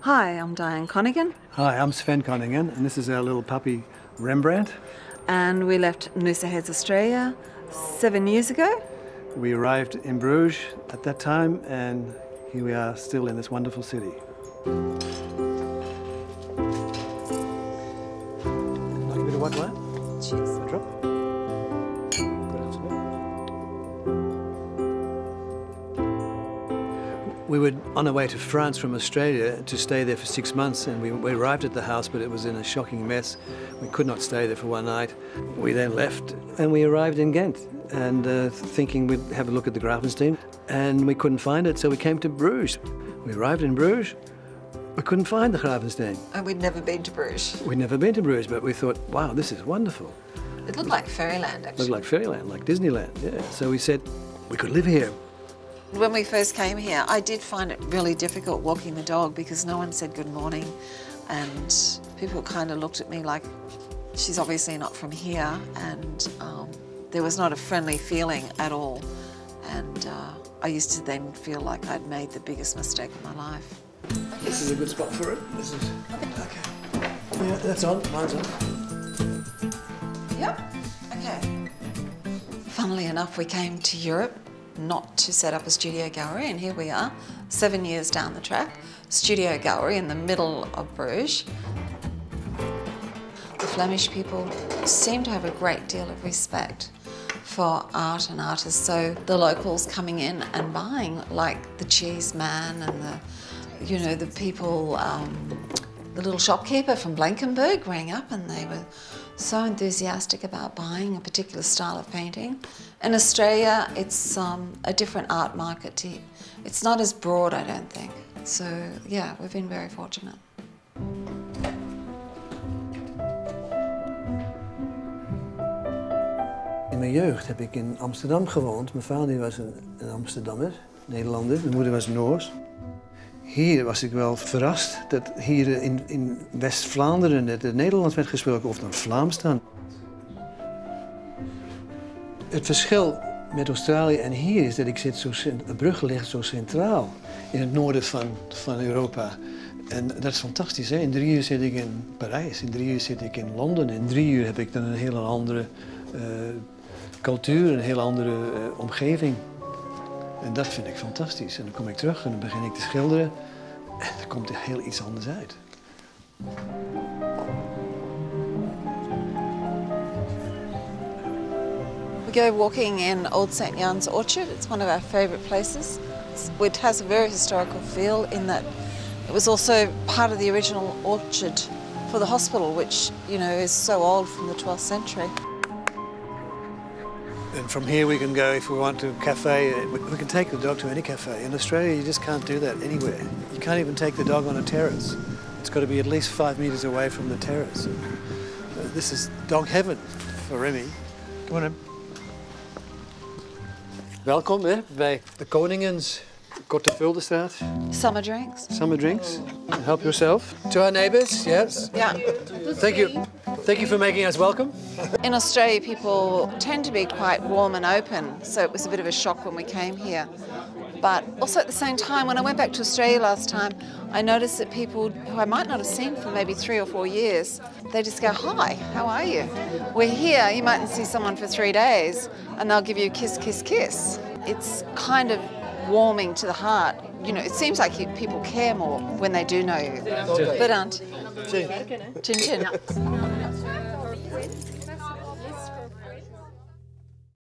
Hi, I'm Dianne Koningen. Hi, I'm Svein Koningen, and this is our little puppy, Rembrandt. And we left Noosa Heads, Australia 7 years ago. We arrived in Bruges at that time, and here we are still in this wonderful city. Like a bit of white wine? Cheers. A drop? We were on our way to France from Australia to stay there for 6 months, and we arrived at the house, but it was in a shocking mess. We could not stay there for one night. We then left, and we arrived in Ghent, and thinking we'd have a look at the Grafenstein, and we couldn't find it, so we came to Bruges. We arrived in Bruges. We couldn't find the Grafenstein. And we'd never been to Bruges. We'd never been to Bruges, but we thought, wow, this is wonderful. It looked like fairyland, It actually. looked like fairyland, like Disneyland, yeah. So we said, we could live here. When we first came here, I did find it really difficult walking the dog because no one said good morning, and people kind of looked at me like, she's obviously not from here, and there was not a friendly feeling at all. And I used to then feel like I'd made the biggest mistake of my life. This is a good spot for it. This is okay. Yeah, that's on. Mine's on. Yep. Okay. Funnily enough, we came to Europe not to set up a studio gallery, and here we are, 7 years down the track, studio gallery in the middle of Bruges. The Flemish people seem to have a great deal of respect for art and artists, so the locals coming in and buying, like the cheese man and the people, the little shopkeeper from Blankenberg rang up, and they were so enthusiastic about buying a particular style of painting. In Australia, it's a different art market. It's not as broad, I don't think. So yeah, we've been very fortunate. In mijn jeugd heb ik in Amsterdam gewoond. Mijn vader was een Amsterdammer, Nederlander. Mijn moeder was Noors. Hier was ik wel verrast dat hier in West-Vlaanderen het Nederlands werd gesproken, of dan Vlaams dan. Het verschil met Australië en hier is dat Brugge ligt zo centraal in het noorden van Europa. En dat is fantastisch, hè? In 3 uur zit ik in Parijs, in 3 uur zit ik in Londen. In 3 uur heb ik dan een hele andere cultuur, een hele andere omgeving. En dat vind ik fantastisch. En dan kom ik terug en dan begin ik te schilderen en dan komt er heel iets anders uit. We go walking in Old St. Jan's Orchard. It's one of our favourite places. It has a very historical feel in that it was also part of the original orchard for the hospital, which, you know, is so old, from the 12th century. And from here we can go, if we want, to a cafe. We can take the dog to any cafe. In Australia, you just can't do that anywhere. You can't even take the dog on a terrace. It's got to be at least 5 meters away from the terrace. This is dog heaven for Remy. Come on, Rem. Welkom hè, bij de Koningens, Korte Vuldenstraat. Summer drinks. Summer drinks. Help yourself. To our neighbours, yes. Yeah. Thank you. Thank you for making us welcome. In Australia, people tend to be quite warm and open, so it was a bit of a shock when we came here. But also at the same time, when I went back to Australia last time, I noticed that people who I might not have seen for maybe 3 or 4 years, they just go, hi, how are you? We're here, you mightn't see someone for 3 days, and they'll give you a kiss, kiss, kiss. It's kind of warming to the heart. You know, it seems like people care more when they do know you. Bedankt. Chin chin.